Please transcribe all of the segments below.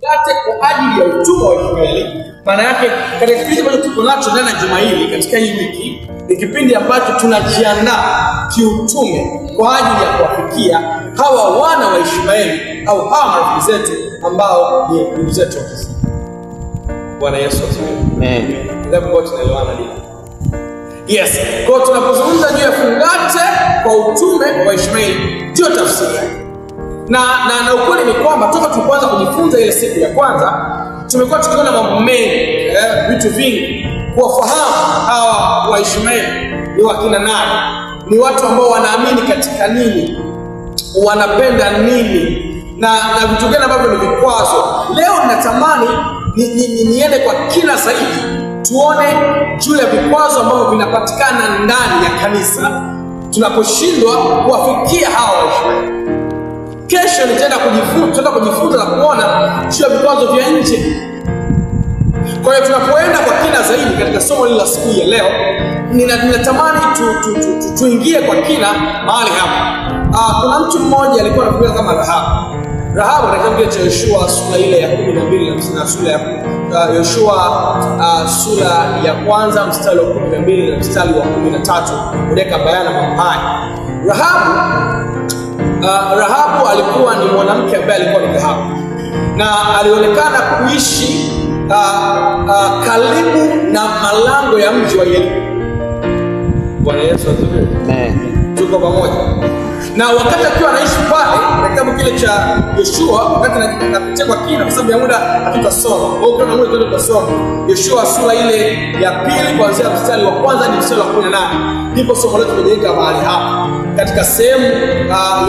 mkate kwa ajili ya utumwa wa Ishmaeli. Maana yake katika kipindi ambacho tuko nacho ndani ya juma hili, katika hii wiki, ni kipindi ambacho tunajiandaa kiutume kwa ajili ya kuwafikia hawa wana wa Ishmaeli au hawa marafiki zetu ambao ni ndugu zetu wa Kristo. Bwana Yesu asifiwe. Amen. Ndio kwa tunaelewana leo. Yes, kwa tunapozungumza juu ya fungate kwa utume wa Ishmaeli, ndio tafsiri. Na ukweli ni kwamba toka tulipoanza kujifunza ile siku ya kwanza, tumekuwa tukiona mambo mengi, vitu vingi, kuwafahamu hawa wa Ishmaeli ni wakina nani, ni watu ambao wanaamini katika nini, wanapenda nini, na vitu gani ambavyo ni vikwazo. Leo ninatamani niende kwa kina zaidi, tuone juu ya vikwazo ambavyo vinapatikana ndani ya kanisa tunaposhindwa kuwafikia hawa wa Ishmaeli. Kesho nitaenda kujifunza na kuona juu ya vikwazo vya nje. Kwa hiyo tunapoenda kwa kina zaidi katika somo hili la siku ya leo, ninatamani tuingie kwa kina mahali hapa. Kuna mtu mmoja alikuwa anakuja kama Rahabu. Rahabu katika kitabu cha Yoshua sura ile ya 12 na sura ya Yoshua sura ya kwanza mstari wa 12 na mstari wa 13 unaweka bayana mambo haya. Rahabu alikuwa ni mwanamke ambaye alikuwa ni kahaba na alionekana kuishi karibu na malango ya mji wa Yeriko. Bwana Yesu asifiwe. Amen. Tuko pamoja. Na wakati akiwa anaishi pale, na kitabu kile cha Yoshua, wakati napitia kwa kina kwa sababu ya muda hatutasoma. Kwa hiyo kuna muda tutasoma Yoshua sura ile ya pili kuanzia mstari wa kwanza hadi mstari wa 18. Ndipo somo letu limejenga mahali hapa katika sehemu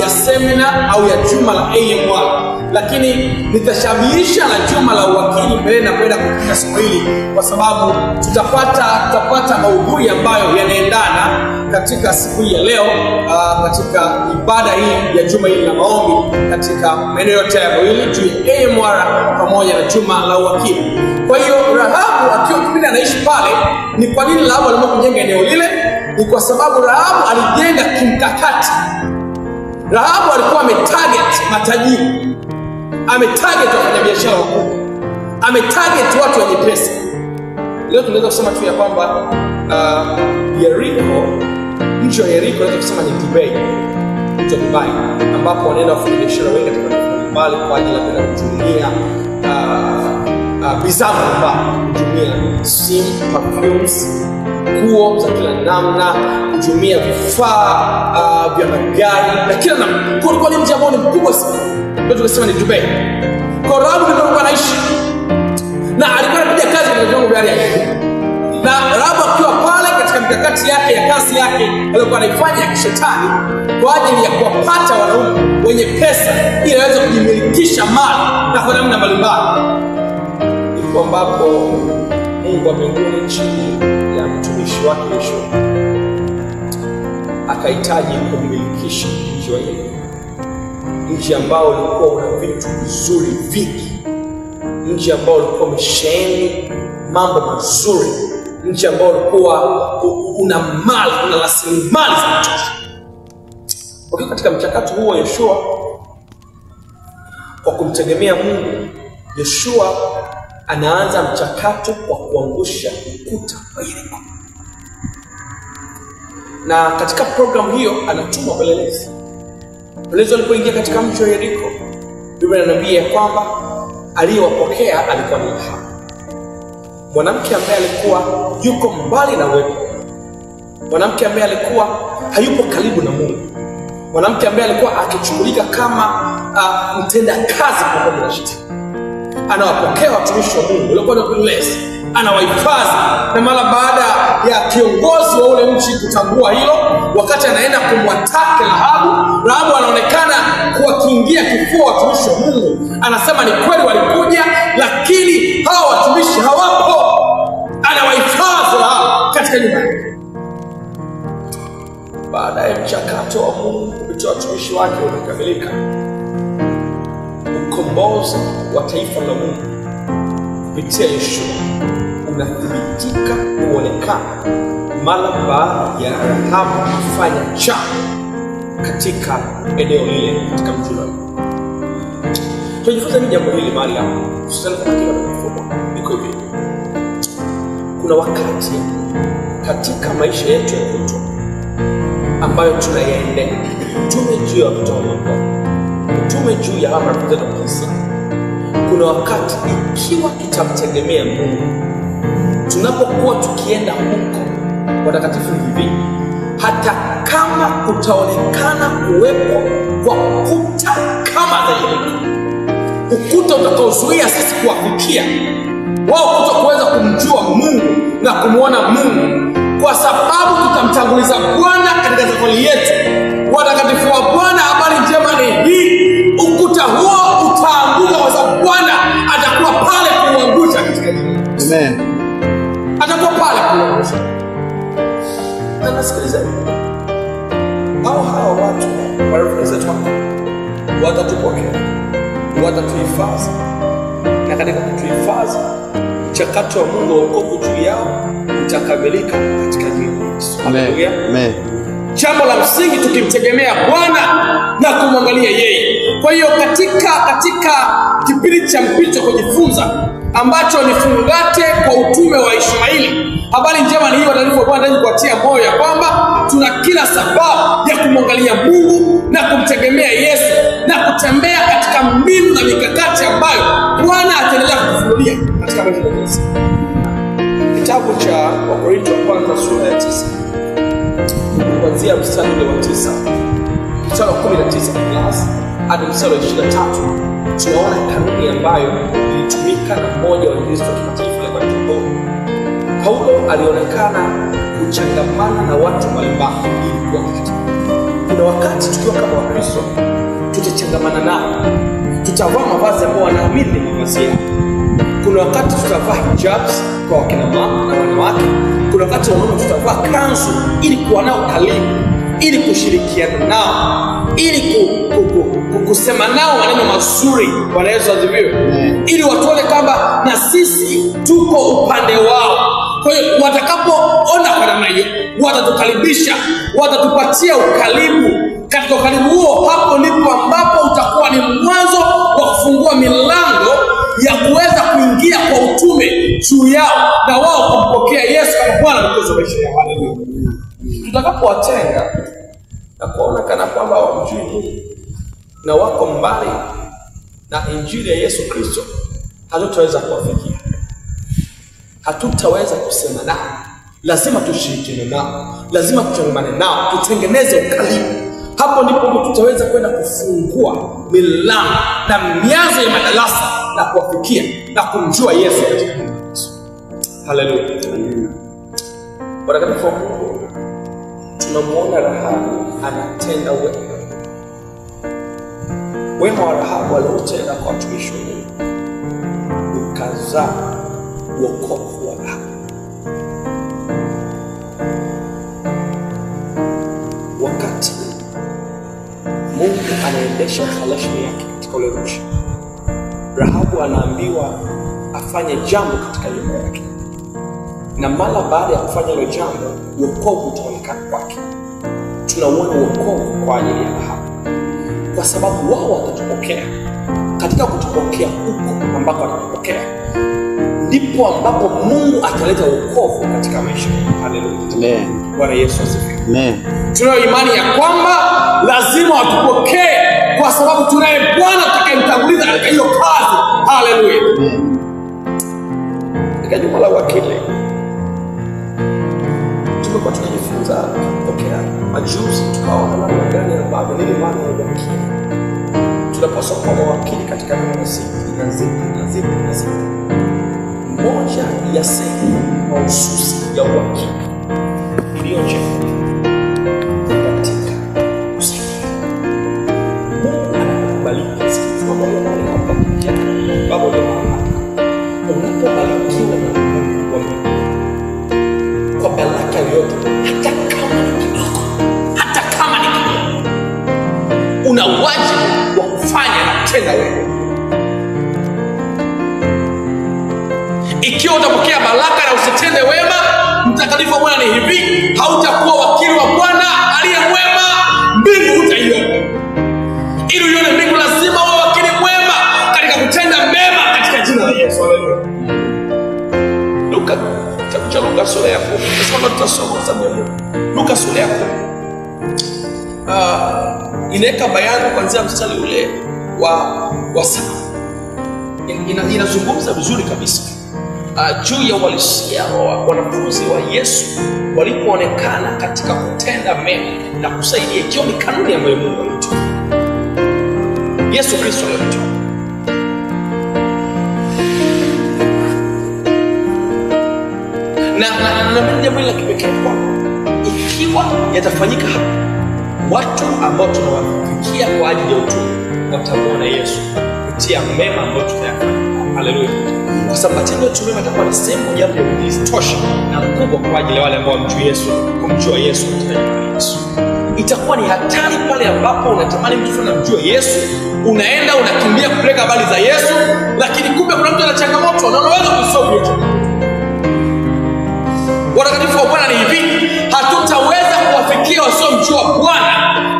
ya semina au ya juma la AMR. Lakini nitashabihisha na juma la uwakili mbele na kwenda katika somo hili kwa sababu tutapata maudhui ambayo yanaendana katika siku hii ya leo, katika ibada hii ya juma hili la maombi katika maeneo yote ya mawili juu ya AMR pamoja na juma la uwakili. Kwa hiyo Rahabu akiwa kipindi anaishi pale, ni kwa nini Rahabu aliamua kujenga eneo lile? Ni kwa sababu Rahabu alijenga kimkakati. Rahabu alikuwa ametarget matajiri, ametarget wafanyabiashara wakubwa, ametarget watu wenye pesa. Leo tunaweza kusema tu ya kwamba Yeriko, mji wa Yeriko tunaweza kusema ni Dubai, mji wa Dubai ambapo wanaenda wafanyabiashara wengi katika nchi mbali kwa ajili ya kwenda kutumia bidhaa mbalimbali, kutumia simu, perfumes, nguo za kila namna, kutumia vifaa vya magari na kila namna. Kwa ni mji ambao ni mkubwa sana, ndio tukasema ni Dubai. Kwa Rahabu alikuwa anaishi na alikuwa anapiga kazi katika vyombo vya ardhi. Na Rahabu akiwa pale katika mikakati yake ya kazi yake alikuwa anaifanya ya kishetani kwa ajili ya kuwapata wanaume wenye pesa ili aweze kujimilikisha mali na kwa namna mbalimbali. Ndipo ambapo Mungu wa mbinguni chini ya mtumishi wake Yoshua akahitaji kumilikisha mji wa Yeriko, mji ambao ulikuwa una vitu vizuri vingi, mji ambao ulikuwa umesheheni mambo mazuri, mji ambao ulikuwa una mali, una rasilimali za kutosha. Ukiwa katika mchakato huo wa Yoshua kwa kumtegemea Mungu, Yoshua anaanza mchakato wa kuangusha ukuta wa Yeriko. Na katika programu hiyo anatuma pelelezi. Pelelezi walipoingia katika mji wa Yeriko, Biblia inaniambia kwamba aliyewapokea alikuwa ni Rahabu, mwanamke ambaye alikuwa yuko mbali na uwepo, mwanamke ambaye alikuwa hayupo karibu na Mungu, mwanamke ambaye alikuwa akichukulika kama mtenda kazi kwa Mungu. Anawapokea watumishi wa Mungu walikuwa na pelelezi, anawahifadhi. Na mara baada ya kiongozi wa ule mji kutambua hilo, wakati anaenda kumwataka Rahabu anaonekana kuwakiingia kifua watumishi wa Mungu. Anasema ni kweli walikuja, lakini hawa watumishi hawapo. Anawahifadhi Rahabu katika nyumba yake. Baada ya mchakato wa Mungu kupitia watumishi wake umekamilika, ukombozi wa taifa la Mungu kupitia Yoshua unathibitika kuonekana mara baada ya Rahabu kufanya jambo katika eneo lile, katika mji ule. Tujifunze ni jambo hili mahali hapa. Usiseme kama kila mtu niko hivi. Kuna wakati katika maisha yetu ya kutwa ambayo tunayaendea, tume juu ya watoto wa Mungu, tume juu ya hapa tunataka kuisa. Kuna wakati ikiwa tutamtegemea Mungu, tunapokuwa tukienda huko watakatifu hivi, hata kama kutaonekana kuwepo kwa ukuta kama Yeriko, ukuta utakaozuia sisi kuwafikia wao, kutokuweza kumjua Mungu na kumuona Mungu, kwa sababu tutamtanguliza Bwana katika safari yetu. Watakatifu wa Bwana, habari njema ni hii, ukuta huo utaanguka kwa sababu Bwana atakuwa pale kuangusha katika jina. Amen. Atakuwa pale kuangusha. Na nasikiliza hao watu marafiki zetu watatupokea, watatuhifadhi, na katika kutuhifadhi mchakato wa Mungu wa wokovu juu yao utakamilika katika jina la Yesu. Haleluya. Amen. Jambo la msingi tukimtegemea Bwana na kumwangalia yeye. Kwa hiyo katika kipindi cha mpito kujifunza ambacho ni fungate kwa utume wa Ishmaeli, habari njema ni hiyo, taarifa Bwana ndio kuatia moyo ya kwamba tuna kila sababu ya kumwangalia Mungu na kumtegemea Yesu na kutembea katika mbinu na mikakati ambayo Bwana ataendelea kutufunulia katika maisha yetu. Kitabu cha Wakorintho wa kwanza sura ya 9 kuanzia mstari wa 9 mstari wa 19 hadi mstari wa 23 tunaona kanuni ambayo ilitumika na mmoja wa Kristo kimataifa ya Paulo. Paulo alionekana kuchangamana na watu mbalimbali ili kuwa kitu. Kuna wakati tukiwa kama Wakristo tutachangamana nao, tutavaa mavazi ambayo wanaamini ni mavazi yao. Kuna wakati tutavaa hijabs kwa wakina mama na wanawake. Kuna wakati wanaume tutavaa kanzu ili kuwa nao karibu, ili kushirikiana nao, ili kusema nao maneno mazuri. Bwana Yesu asifiwe. Ili watuone kwamba na sisi tuko upande wao. Kwa hiyo watakapoona kwa namna hiyo, watatukaribisha, watatupatia ukaribu. Katika ukaribu huo, hapo ndipo ambapo utakuwa ni mwanzo wa kufungua milango ya kuweza kuingia kwa utume juu yao na wao kumpokea Yesu kama Bwana na Mwokozi wa maisha yao. Haleluya. Tutakapowatenga na kuona kana kwamba hawamjui Mungu na wako mbali na injili ya Yesu Kristo, hatutaweza kuwafikia, hatutaweza kusema nao. Lazima tushirikiane nao, lazima tuchangamane nao, tutengeneze ukaribu. Hapo ndipo tutaweza kwenda kufungua milango na mianzo ya madarasa na kuwafikia na kumjua Yesu katika Yesu. Haleluya. Watakatifu wa Mungu, tunamuona Rahabu anatenda wema wa Rahabu aliotenda kwa watumishi wa Mungu ukazaa wokovu wa Rahabu. Wakati Mungu anaendesha operation yake katika ule mji, Rahabu anaambiwa afanye jambo katika nyumba yake, na mara baada ya kufanya hilo jambo wokovu utaonekana kwake. Tunauona wokovu kwa ajili ya Rahabu kwa sababu wao watatupokea. Katika kutupokea huko ambako watatupokea, ndipo ambapo Mungu ataleta wokovu katika maisha yetu. Haleluya. Amen. Bwana Yesu asifiwe. Amen. Tunayo imani ya kwamba lazima watupokee kwa sababu tunaye Bwana atakayemtanguliza katika hiyo kazi. Haleluya. Amen. Katika juma la wakili tumekuwa tukijifunza kupokea. Majuzi tukaona namna gani ambavyo nini maana ya wakili. Tunapaswa kuwa mawakili katika nazipi. Moja ya sehemu mahususi ya wakili iliyojenga katika kusaidia Mungu anakubariki. Sikizwa moyo mahali hapa baba wa mama, unapobarikiwa na Mungu wa mbinguni kwa baraka yote, hata kama ni kidogo, una wajibu wa kufanya na kutenda wewe. Ikiwa utapokea baraka na usitende wema, mtakatifu wa Bwana ni hivi, hautakuwa wakili wa Bwana aliye mwema, mbingu utaiona. Ili uione mbingu lazima uwe wakili mwema Nasema tutasoma kwa sababu ya Mungu. Luka sura ya 10. Inaweka bayana kuanzia mstari ule wa 7. Inazungumza vizuri kabisa juu ya uhalisia wa wanafunzi wa Yesu walipoonekana katika kutenda mema na kusaidia. Hiyo ni kanuni ambayo Mungu alitoa. Yesu Kristo alitoa. Na jambo la kipekee kwa ikiwa yatafanyika hapa, watu ambao tunawafikia kwa ajili ya utume watamuona Yesu kupitia mema ambayo tutayafanya. Haleluya. Kwa sababu matendo yetu mema yatakuwa ni sehemu moja ya kutosha na kubwa kwa ajili ya wale ambao wamjua Yesu, kumjua Yesu katika jina la Yesu. Itakuwa ni hatari pale ambapo unatamani mtu anamjua Yesu, unaenda unakimbia kupeleka habari za Yesu, lakini kumbe kuna mtu ana changamoto na unaweza kusolve hiyo changamoto. Watakatifu wa Bwana ni hivi, hatutaweza kuwafikia wasiomjua Bwana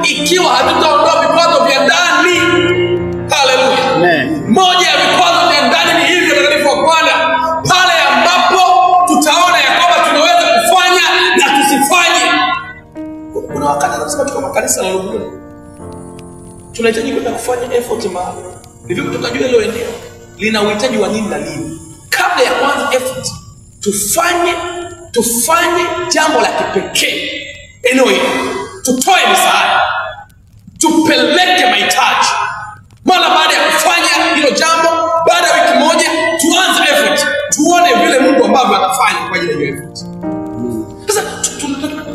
ikiwa hatutaondoa vikwazo vya ndani. Haleluya. Amen. Moja ya vikwazo vya ndani ni hivi, watakatifu wa Bwana, pale ambapo tutaona ya kwamba tunaweza kufanya na tusifanye. Kuna wakati tunasema tuko kanisa la Mungu, tunahitaji kwenda kufanya effort mahali. Ni vipi tutajua hilo eneo lina uhitaji wa nini na nini? Kabla ya kuanza effort, tufanye jambo la kipekee eneo hilo. Tutoe misaada, tupeleke mahitaji. Mara baada ya kufanya hilo jambo, baada ya wiki moja tuanze effort, tuone vile Mungu ambavyo atafanya kwa ajili ya hiyo effort. Sasa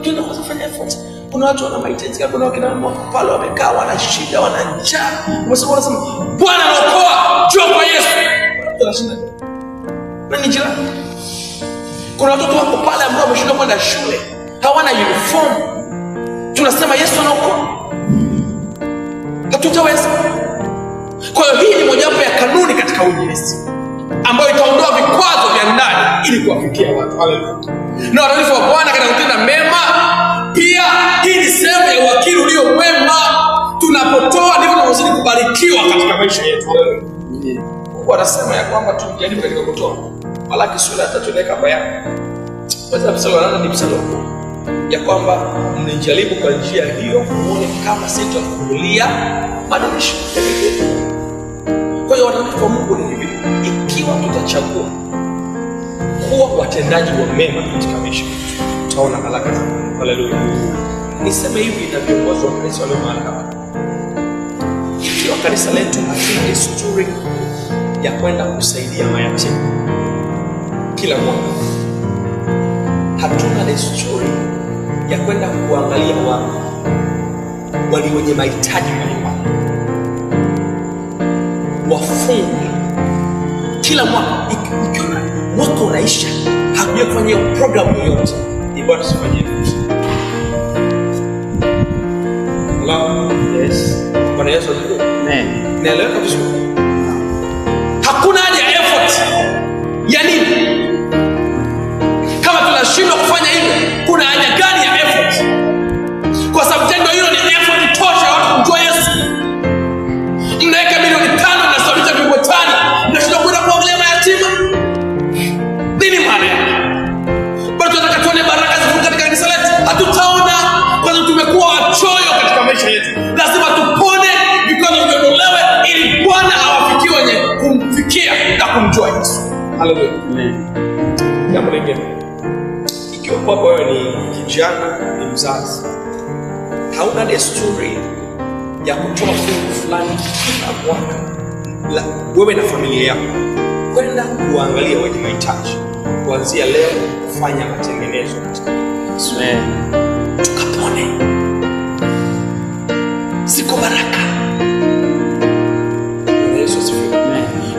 tunaenda kufanya effort. Kuna watu wana mahitaji, kuna wakina pale wamekaa wana shida, wana njaa. Wanasema Bwana anaokoa, njoo kwa Yesu. Tunashinda. Na ni jirani. Kuna watoto wako pale ambao wameshinda kwenda shule, hawana uniform. Tunasema Yesu anaokoa. Hatutaweza. Kwa hiyo hii ni mojawapo ya kanuni katika uinjilisti ambayo itaondoa vikwazo vya ndani ili kuwafikia watu. Haleluya. Na watakatifu wa Bwana katika kutenda mema, pia hii ni sehemu ya wakili ulio mwema. Tunapotoa ndivyo tunazidi kubarikiwa katika maisha yetu. Haleluya. Mungu anasema ya kwamba tujaribu katika kutoa. Malaki sura ya 3 inaweka bayana. Kwanza mstari wa 8 ni mstari ya kwamba mnijaribu kwa njia hiyo muone kama sitakufunulia madirisha. Kwa hiyo watakatifu wa Mungu ni hivi, ikiwa tutachagua kuwa watendaji wa mema katika maisha yetu, tutaona baraka za Mungu. Haleluya. Niseme hivi na viongozi wa kanisa walio mahali hapa, ikiwa kanisa letu hatuna desturi ya kwenda kusaidia mayatima kila mwaka, hatuna desturi ya kwenda kuangalia wale wenye mahitaji mbalimbali, wafungwa kila mwaka, ikiona mwaka unaisha hakuja kufanya program yoyote, ni bora tusifanye hivyo. Allah, yes. Bwana Yesu asifiwe. Amen. Naeleweka vizuri. Hakuna haja ya effort. Yaani kama tunashindwa kufanya hivyo, kuna haja gani ya effort? Kwa sababu tendo hilo ni effort tosha watu kumjua Yesu. Mnaweka milioni 5 na sabita vipo 5, mnashindwa kwenda kuangalia mayatima. Nini maana yake? Bado tunataka tuone baraka zifunguke katika kanisa letu. Hatutaona kwa sababu tumekuwa wachoyo katika maisha yetu. Lazima tupone vikwazo viondolewe ili Bwana awafikie wenye kumfikia na kumjua Yesu. Haleluya. Amen. Jambo lingine, ikiwa kwamba wewe ni kijana, ni mzazi, hauna desturi ya kutoa fungu fulani kila mwaka, wewe na familia yako kwenda kuangalia wenye mahitaji, kuanzia leo kufanya matengenezo katika Yesu. Tukapone. Siko baraka. Yesu asifiwe.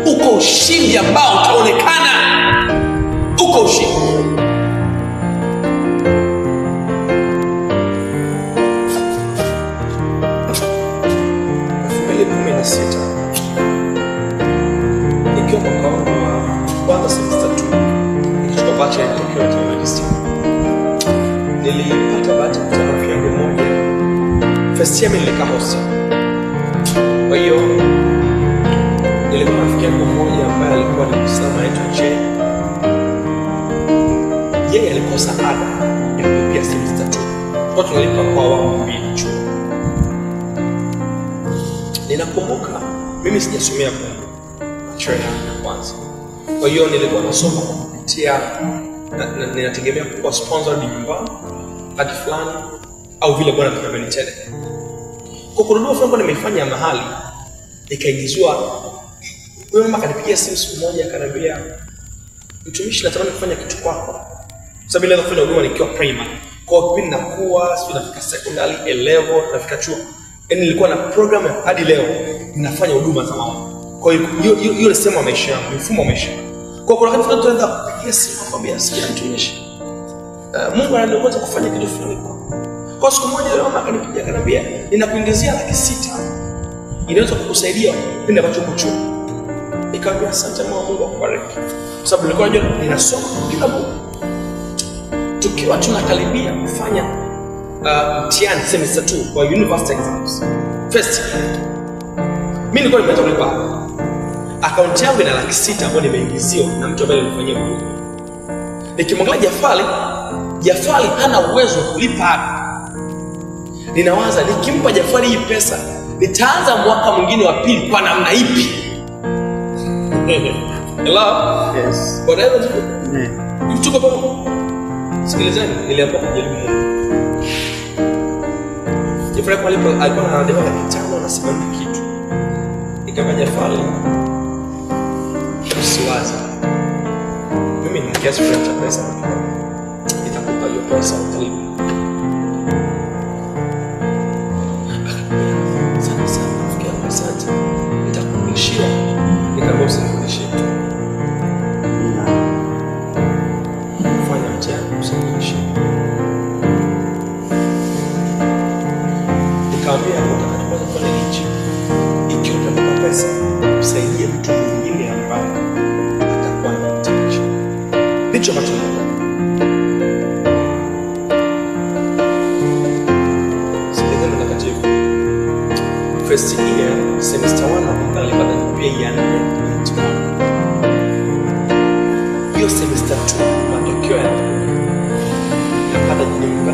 Uko ushindi ambao utaonekana. Uko ushindi. Ikiwa mwaka wangu wa kwanza semester 2 nikichukua bacha ya Tokyo University, nilipata bahati ya kukutana na rafiki yangu mmoja. First year nilikaa hostel. Kwa hiyo nilikuwa na rafiki yangu mmoja ambaye alikuwa ni Muislamu anaitwa Jay. Yeye alikuwa tukakosa ada ya kulipia semester 2. Kwa tunalipa kwa awamu 2 chuo. Ninakumbuka mimi sijasomea kwa chuo ya kwanza. Kwa hiyo nilikuwa nasoma kupitia ninategemea kuwa sponsored nyumbani hadi fulani au vile bwana tumemenitele. Kwa kununua fungu nimefanya mahali nikaingizwa. Wewe mama kanipigia simu siku moja akaniambia, mtumishi natamani kufanya kitu kwako. Sababu nilianza kufanya huduma nikiwa primary. Kwa kipindi nakuwa sio nafika secondary, A level, nafika chuo. Yaani nilikuwa na program hadi leo ninafanya huduma za mama. Kwa hiyo hiyo ni sema maisha yangu, mfumo wa maisha. Kwa kuna wakati tunaanza kupigia simu kwambia sikia mtumishi. Mungu ananiongoza kufanya kitu fulani kwako. Kwa siku moja leo mama akanipigia akaniambia, ninakuingizia 600,000. Inaweza kukusaidia pindi ambacho uko chuo. Nikamwambia asante Mungu akubariki. Kwa sababu nilikuwa najua ninasoma kila Mungu. Tukiwa tunakaribia kufanya mtihani semester 2 kwa university exams. First year. Mimi nilikuwa nimeanza kulipa. Account yangu ina 600,000 ambayo nimeingiziwa na mtu ambaye alinifanyia huduma. Nikimwangalia Jafari hana uwezo wa kulipa ada. Ninawaza nikimpa Jafari hii pesa, nitaanza mwaka mwingine wa pili kwa namna ipi? Hello? Yes. Whatever you do. Tuko pamoja. Sikilizeni, niliamua kujaribu Mungu. Jafari kwa alikuwa anadaiwa 500,000 na 70 kitu. Nikamwambia Jafari, usiwaze. Mimi nina kiasi fulani cha pesa nitakupa hiyo pesa utalipa. Sana nafikia asante. Nitakurudishia. Nikamwambia usinirudishie. Fanya mtihani usinirudishie. Nikamwambia utakapoanza kufanya hichi, ikiwa utapata pesa, usaidie mtu mwingine ambaye atakuwa anahitaji. Ndicho ambacho first year, semester 1 nalipata GPA ya 4.1. Hiyo semester 2 matokeo napata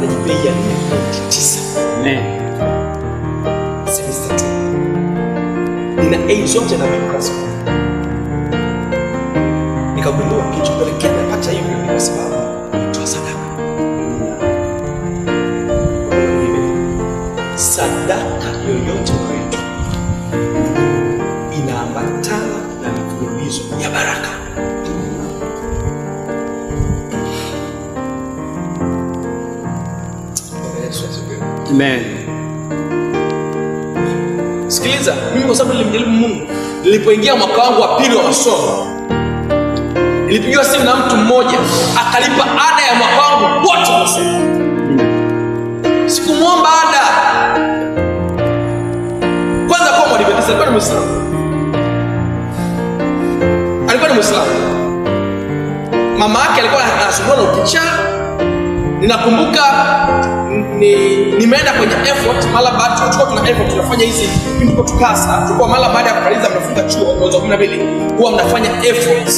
GPA ya 4.9. Semester 2 nina A zote na B+. Nikagundua kilichopelekea napata hiyo ni kwa sababu nitoa sadaka. Sadaka yoyote unayotoa inaambatana na mifululizo ya baraka. Amen. Sikiliza, mimi kwa sababu nilimjaribu Mungu, nilipoingia mwaka wangu wa pili wa masomo, nilipigiwa simu na mtu mmoja akalipa ada ya mwaka wangu wote wa masomo. Sikumuomba ada. Kwanza kwa mwalimu alikuwa ni Muislamu. Alikuwa ni Muislamu. Mama yake alikuwa anasumbua na ukichaa. Ninakumbuka nimeenda kwenye effort mara baada tulikuwa tuna effort tunafanya hizi ndipo tukasa tulikuwa mara baada ya kumaliza mnafunga chuo mwezi wa 12 huwa mnafanya effort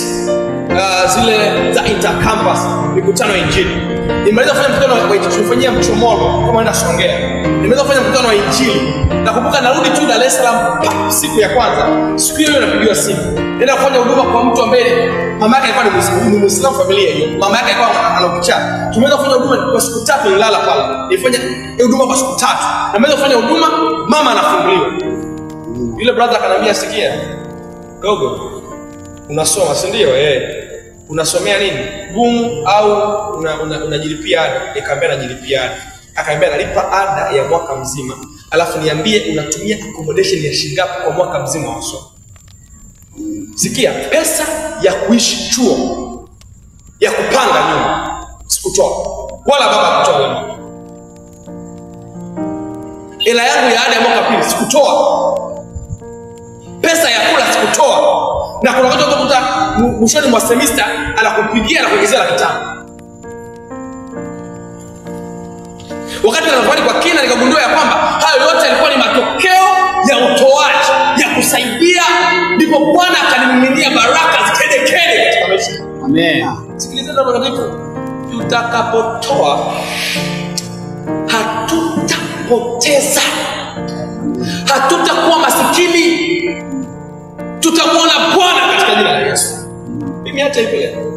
zile za intercampus mikutano ya injili. Nimeweza kufanya mkutano wa injili tulifanyia Mchomoro kama naenda Songea. Nimeweza kufanya mkutano wa injili. Nakumbuka narudi tu Dar es Salaam siku ya kwanza. Siku hiyo napigiwa simu. Nenda kufanya huduma kwa mtu ambaye mama yake alikuwa ni Muislamu familia hiyo. Mama yake alikuwa anaukicha. Tumeweza kufanya huduma kwa siku 3 nilala pale. Nilifanya huduma kwa siku 3. Na nimeweza kufanya huduma mama anafunguliwa. Yule brother akaniambia sikia. Dogo. Unasoma si ndio? Unasomea nini? Boom au unajilipia ada? Nikamwambia najilipia ada. Akaambia nalipa ada ya mwaka mzima. Alafu niambie unatumia accommodation ya shilingi ngapi kwa mwaka mzima wa masomo. Sikia, pesa ya kuishi chuo ya kupanga nyumba sikutoa. Wala baba kutoa wewe. Ila yangu ya ada ya mwaka pili sikutoa. Pesa ya kula sikutoa. Na kuna watu watakuta mwishoni mwa semester anakupigia na kuongezea 500,000. Wakati ninafanya kwa kina nikagundua ya kwamba hayo yote yalikuwa ni matokeo ya utoaji, ya kusaidia, ndipo Bwana akanimiminia baraka zikede katika maisha. Amen. Sikiliza ndio mtakatifu. tutakapotoa hatutapoteza, hatutakuwa masikini, tutamwona Bwana katika jina la Yesu. Mimi hata hivyo leo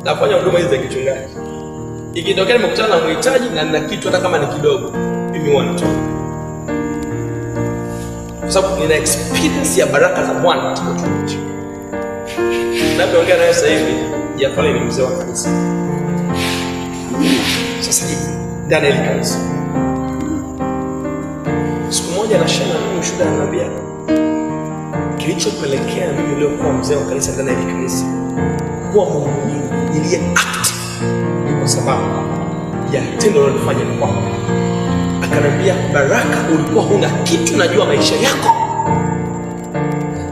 nafanya huduma hizi za kichungaji, ikitokea nimekutana na mhitaji na nina kitu hata kama ni kidogo, mimi huwa natoa, kwa sababu nina experience ya baraka za Bwana katika utumishi. Napoongea naye sasa hivi, Jafari ni mzee wa kanisa sasa hivi ndani ya kanisa. Siku moja anashana mimi ushuhuda, ananiambia kilichopelekea mimi leo kuwa mzee wa kanisa ndani ya kanisa, kuwa muumini niliye active, ni kwa sababu ya tendo alilofanya kwangu. Akanambia, Baraka, ulikuwa huna kitu, najua maisha yako.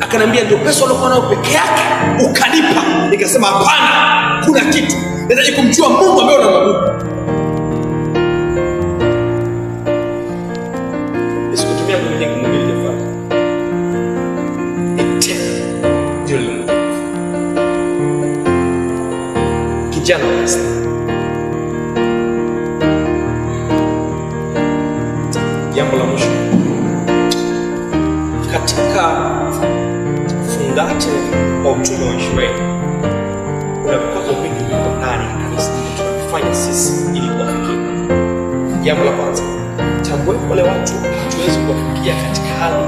Akanambia, ndio pesa ulikuwa nayo peke yake ukanipa. Nikasema hapana, kuna kitu, nahitaji kumjua Mungu ambaye unamwabudu. Sikutumia mwingine kumwambia Jafari, ndio kijana wa Kristo. Jambo la mwisho katika fungate wa utume wa Israeli, kuna vikwazo vingi viko ndani ya kanisa tunafanya sisi ili kuwafikia. Jambo la kwanza, tambue wale watu hatuwezi kuwafikia katika hali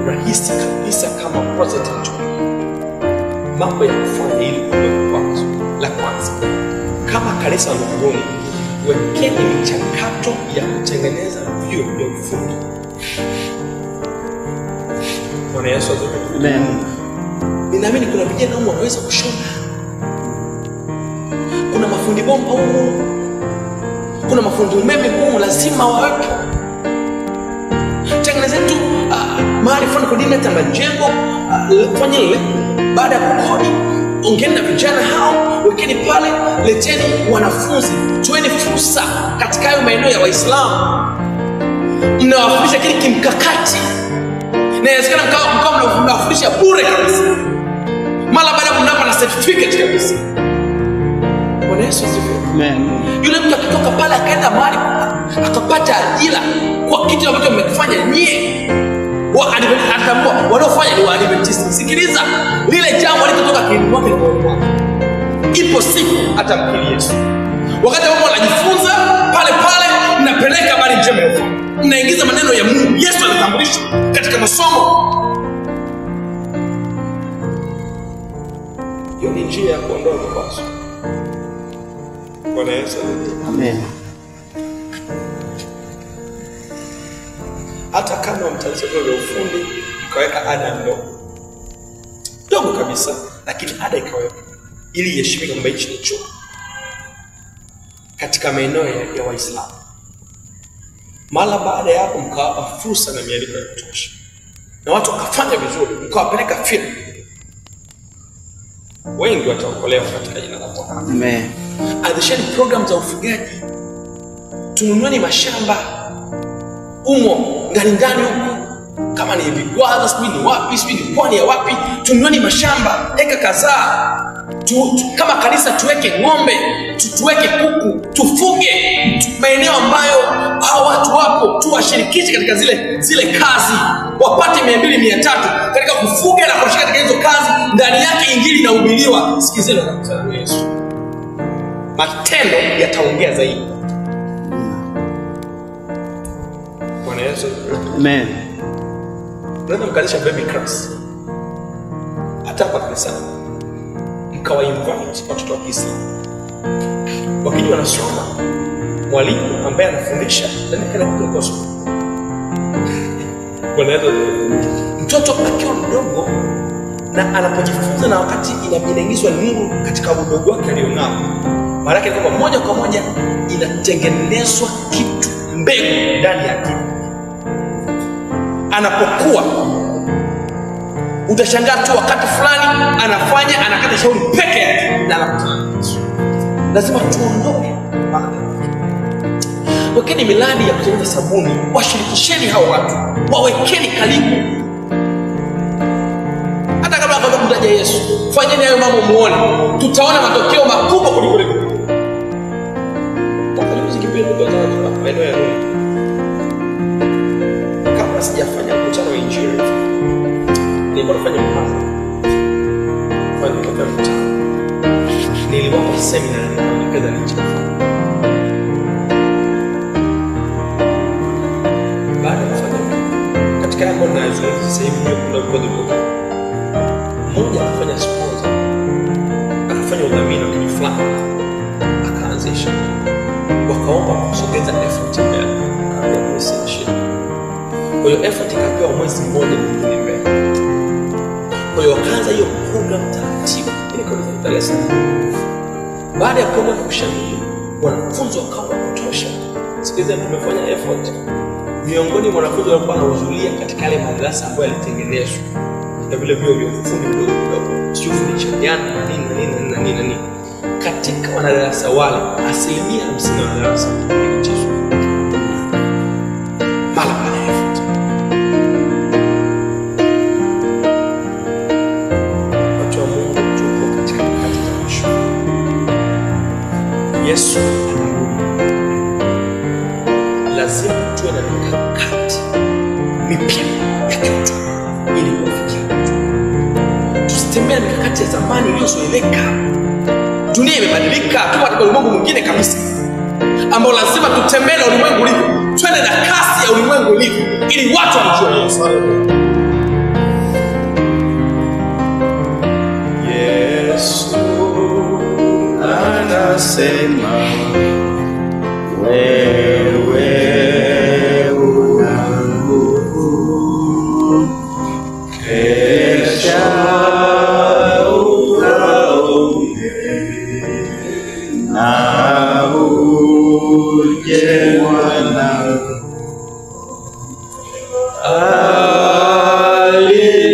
rahisi kabisa kama Protestant. Mambo ya kufanya ili kuwa kwanza. La kwanza, kama kanisa la Mungu, wekeni michakato ya kutengeneza vyuo vya ufundi. Bwana Yesu asifiwe. Amen. Ninaamini kuna vijana ambao wanaweza kushona. Kuna mafundi bomba huko. Kuna mafundi umeme huko, lazima wawepo. Tengenezeni tu mahali fulani coordinator majengo, fanya ile baada ya kukodi, ongeeni na vijana hao, wekeni pale, leteni wanafunzi, toeni fursa katika hayo maeneo ya Waislamu. Mnawafundisha kile kimkakati. Na inawezekana mkao mnawafundisha bure kabisa. Mara baada ya kunapa na certificate kabisa. Bwana Yesu asifiwe. Amen. Yule mtu akitoka pale akaenda mahali akapata ajira kwa kitu ambacho mmekifanya nyie. Atambua wanaofanya ni Waadventista. Sikiliza, lile jambo litotoka kiini mwake kwa mwake, ipo siku atamkiri Yesu. Wakati wao wanajifunza pale pale, mnapeleka habari njema, mnaingiza maneno ya Mungu. Yesu anatambulisha katika masomo. Hiyo ni njia ya kuondoa vikwazo. Bwana Yesu asifiwe. Amen. Hata kama mtaanza kwa ufundi, mkaweka ada ndogo kabisa, lakini ada ikaweka ili iheshimike kwamba hichi ni chuo katika maeneo ya Waislamu. Mara baada ya hapo mkawapa fursa na mialiko ya kutosha, na watu wakafanya vizuri, mkawapeleka field, wengi wataokolewa katika jina la Bwana. Amen. Adhisheni program za ufugaji, tununueni mashamba umo ndani huko, kama ni Vigwaza, sijui ni wapi, sijui ni pwani ya wapi, tununueni mashamba eka kadhaa. Kama kanisa tuweke ng'ombe, tuweke kuku, tufuge maeneo ambayo hao watu wapo, tuwashirikishe katika zile kazi, wapate 200-300 katika kufuga na kushika katika hizo kazi. Ndani yake injili inahubiriwa. Sikizeni kwa Yesu, matendo yataongea zaidi. Bwana Yesu. Amen. Unaweza mkalisha baby class hata hapa kanisani, mkawa-invite watoto wa Kiislamu, wakija wanasoma, mwalimu ambaye anafundisha ndani kana kutoka. Bwana Yesu. Mtoto akiwa mdogo na anapojifunza, na wakati inaingizwa nuru katika udogo wake alionao, maana yake kwamba moja kwa moja inatengenezwa kitu, mbegu ndani yake. Anapokuwa utashangaa tu wakati fulani anafanya, anakata shauri peke yake na anakutana. Lazima tuondoke. Wekeni miladi ya kutengeneza sabuni, washirikisheni hao watu, wawekeni karibu. Hata kama kumtaja Yesu, fanyeni hayo mambo muone, tutaona matokeo makubwa kuliko. Zanzibar, maeneo ya Nuni. Kabla sijafanya mkutano wa injili, nilikuwa nafanya mkutano. Niliwapa semina na fedha nje. Baada ya kufanya katika yako na zungumza sasa hivi kuna mkoa mmoja akafanya sponsor, akafanya udhamini wa kitu fulani, akaanzisha, wakaomba kusogeza effort mbele, akaambia msishie. Kwa hiyo effort ikapewa mwezi mmoja mwingine mbele. Kwa hiyo wakaanza hiyo program taratibu ili kuweza kutalesa. Baada ya program kushamili, wanafunzi wakawa kutosha. Sikiza, tumefanya effort. Miongoni mwa wanafunzi walikuwa wanahudhuria katika yale madarasa ambayo yalitengenezwa. Na vile vile ufundi mdogo mdogo, sio fundi cha jana na nini. Katika wanadarasa wale, 50% wa madarasa yalichezwa. Mala baada ya effort. Watu wa Mungu tuko katika wakati za mwisho. Yesu lazima tuwe na mikakati mipya ya kiutu ili kufikia watu. Tusitembee mikakati ya zamani iliyozoeleka. Dunia imebadilika, tuko katika ulimwengu mwingine kabisa, ambao lazima tutembee na ulimwengu ulivyo. Twende na kasi ya ulimwengu ulivyo ili watu wajue Yesu. Yesu anasema wewe una nguvu, kesha ukaombe na uje mwanangu.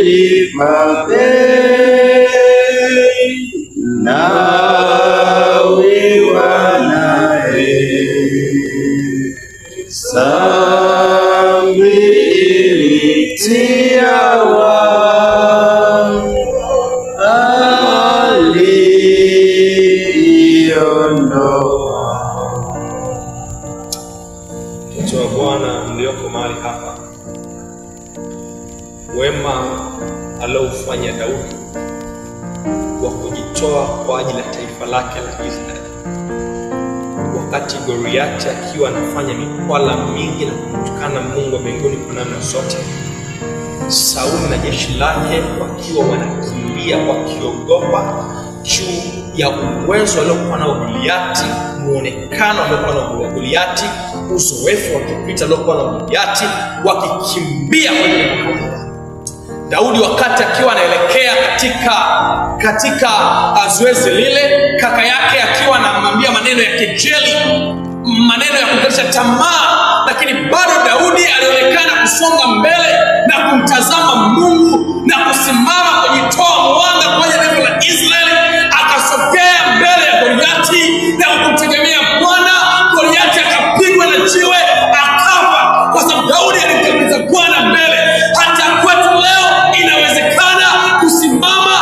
Alilipa bei nawe wanae sambi ilitia aliondoa. Mtu wa Bwana mlioko mahali hapa, wema aliofanya Daudi wa kujitoa kwa ajili ya taifa lake la Israeli, wakati Goliathi akiwa anafanya mikwala mingi na kumtukana Mungu wa mbinguni kwa namna zote, Sauli na jeshi lake wakiwa wanakimbia wakiogopa juu ya uwezo aliokuwa nao Goliathi, muonekano aliokuwa nao Goliathi, uzoefu wa kipita aliokuwa nao Goliathi, wakikimbia kwenye mkono. Daudi wakati akiwa anaelekea katika zoezi lile, kaka yake akiwa anamwambia maneno ya kejeli, maneno ya kukatisha tamaa, lakini bado Daudi alionekana kusonga mbele na kumtazama Mungu na kusimama kujitoa mwanga kwa ajili ya taifa la Israeli. Akasogea mbele ya Goliathi na kumtegemea Bwana. Goliathi akapigwa na jiwe akafa, kwa sababu Daudi alimtanguliza Bwana mbele. Hata kwetu leo inawezekana kusimama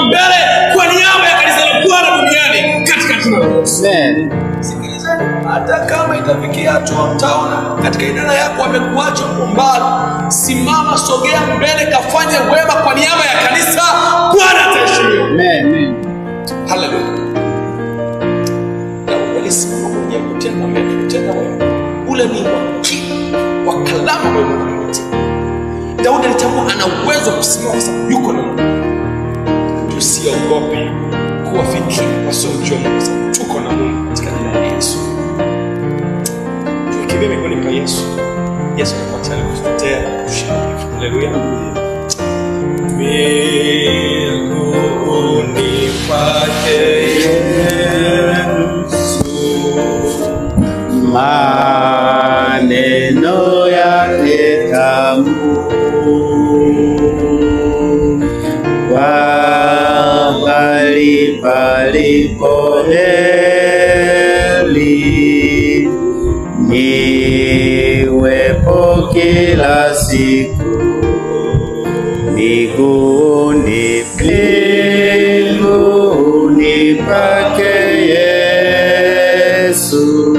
mbele kwa niaba ya kanisa la Bwana duniani katika jina la Yesu. Amen. Sikilizeni, hata kama itafikia hatua mtaona katika idara yako amekuacha mbali, simama, sogea mbele, kafanye wema kwa niaba ya kanisa. Bwana ataheshimiwa. Amen. Hallelujah. Daudi alisimama kwenye kutenda wema. Ule ni wakili wa kalamu wema wote. Daudi alitambua ana uwezo wa kusimama kwa sababu yuko na Mungu. Tusiogope kuwafikia wasiomjua Mungu, sababu tuko na Mungu katika jina la Yesu. Tukimbie miguuni pa Yesu. Yesu anakuacha kututetea ushindi. Haleluya. Miguuni pake Yesu, maneno yake tamu, mahali palipo heri niwepo kila siku, miguuni pake Yesu,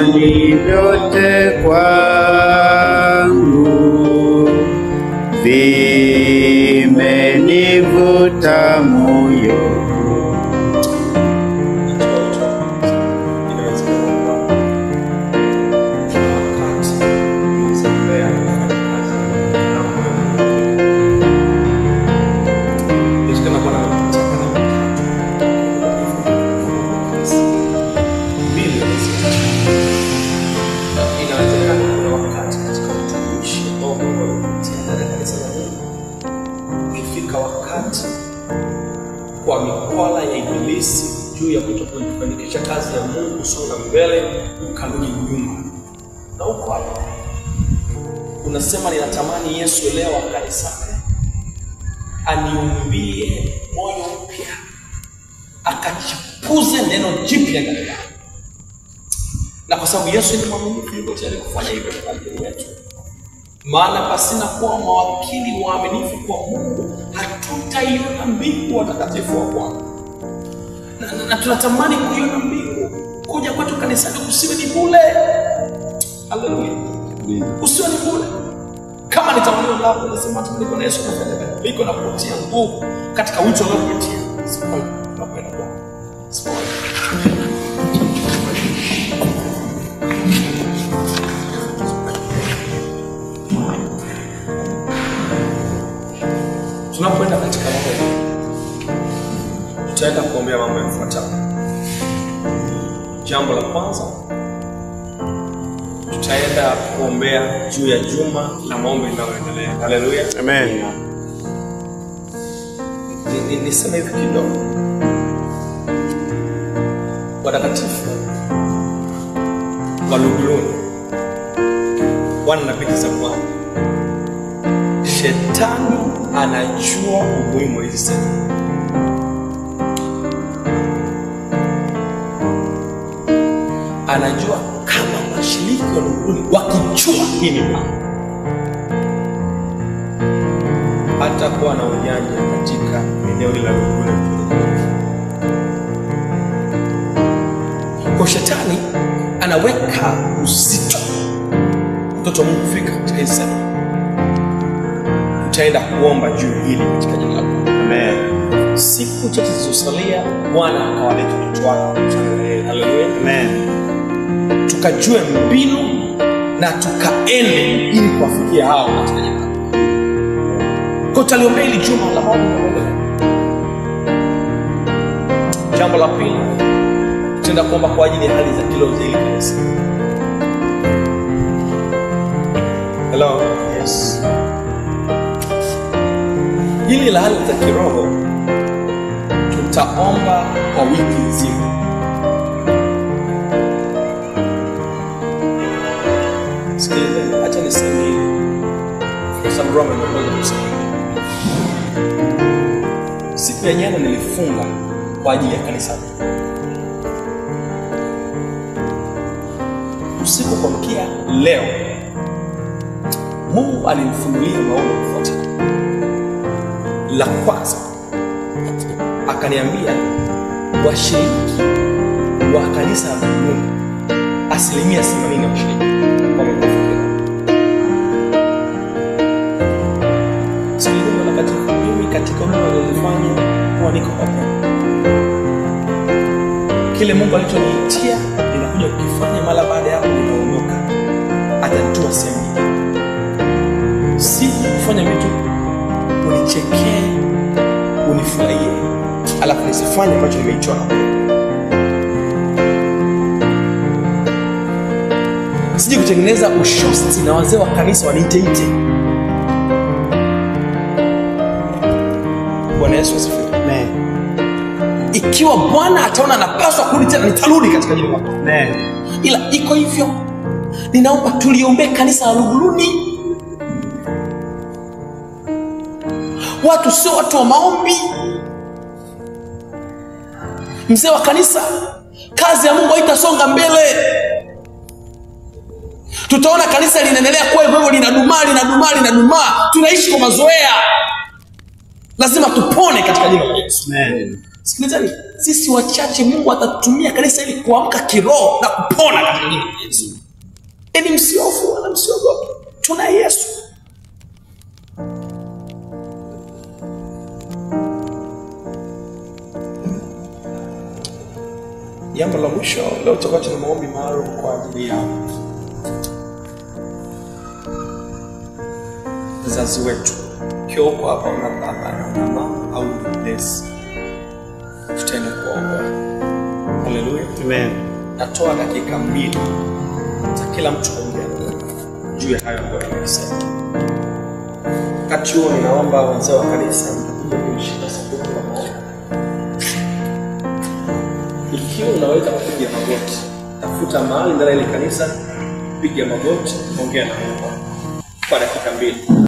Thamani vyote kwangu, vimenivuta moyo. Kwa mikwala ya ibilisi juu ya kutokufanikisha kazi ya Mungu, kusonga mbele, ukarudi nyuma. Na uko hapa unasema, ninatamani Yesu leo akanisame, aniumbie moyo mpya, akachipuze neno jipya ndani yangu. Na kwa sababu Yesu ni mwaminifu, yuko tayari kufanya hivyo kwa ajili yetu. Maana pasina kuwa mawakili waaminifu kwa Mungu, hatutaiona mbingu watakatifu wa Bwana. Na tunatamani kuiona mbingu. Kuja kwetu kanisani kusiwe ni bure. Haleluya. Usiwe ni bure. Kama nitamuona lako, nasema tuko na Yesu anafanya biko na kutia nguvu katika wito unaopitia. Sipo tunapenda Bwana. Sipo. Tunapoenda katika maombi, tutaenda kuombea mambo yafuatayo. Jambo la kwanza, tutaenda kuombea juu ya juma la maombi linaloendelea. Haleluya. Amen. Niseme hivi kidogo. Watakatifu wa Luguruni, wana na binti za Bwana, Shetani anajua umuhimu wa hizi sehemu. Anajua kama washiriki wa Luguruni wakichua hii mipango, hata kuwa na ujanja katika eneo la Luguruni. Kwa Shetani anaweka uzito mtoto wa Mungu kufika katika hizi sehemu. Tutaenda kuomba juu hili katika jina la Mungu. Amen. Siku chache zilizosalia, Bwana akawaleta watu wake. Haleluya. Amen. Tukajue mbinu na tukaende ili kuwafikia hao katika jina la Mungu. Kwa taliombea hili juma la maombi. Jambo la pili, tutaenda kuomba kwa ajili ya hali za kiroho za hili kanisa. Hello. Yes. Hili la hali za kiroho tutaomba kwa wiki nzima. Sikiliza, acha niseme hivi. Kwa sababu Roho ameniambia kusema. Siku ya jana nilifunga kwa ajili ya kanisa. Usiku kuamkia leo, Mungu alinifunulia maono yafuatayo. La kwanza, akaniambia washiriki wa kanisa la Mungu 80% ya washiriki wamekufikia. Sikiliza wakati mimi katika mambo nilifanya kwa niko hapa. Kile Mungu alichoniitia ninakuja kukifanya, mara baada ya hapo ninaondoka. Atanitoa sehemu. Si kufanya vitu unichekee, unifurahie, alafu nisifanye ambacho nimeichora. Siji kutengeneza ushosti na wazee wa kanisa waniiteite. Bwana Yesu asifiwe. Amen. Ikiwa Bwana ataona anapaswa kurudi tena, nitarudi katika jina lake. Amen. Ila iko hivyo, ninaomba tuliombee kanisa la Luguruni. Watu sio watu wa maombi. Mzee wa kanisa, kazi ya Mungu haitasonga mbele. Tutaona kanisa linaendelea kuwa hivyo, linadumaa. Tunaishi kwa mazoea. Lazima tupone katika jina la Yesu. Amen. Sikilizeni, sisi wachache Mungu atatumia kanisa ili kuamka kiroho na kupona katika jina la Yesu. Yaani msiofu wala msiogope. Tuna Yesu. Jambo la mwisho, leo tutakuwa tuna maombi maalum kwa ajili ya wazazi wetu. Kioko hapa una baba na mama au mlezi, tutaenda kuomba. Haleluya. Amen. Natoa dakika 2 za kila mtu kuongea juu ya hayo ambayo nimesema. Wakati huo ninaomba wazee wa kanisa mtakuja kushika sanduku la maombi. Ikiwa unaweza kupiga magoti, tafuta mahali ndani ya kanisa, piga magoti, ongea na Mungu kwa dakika 2.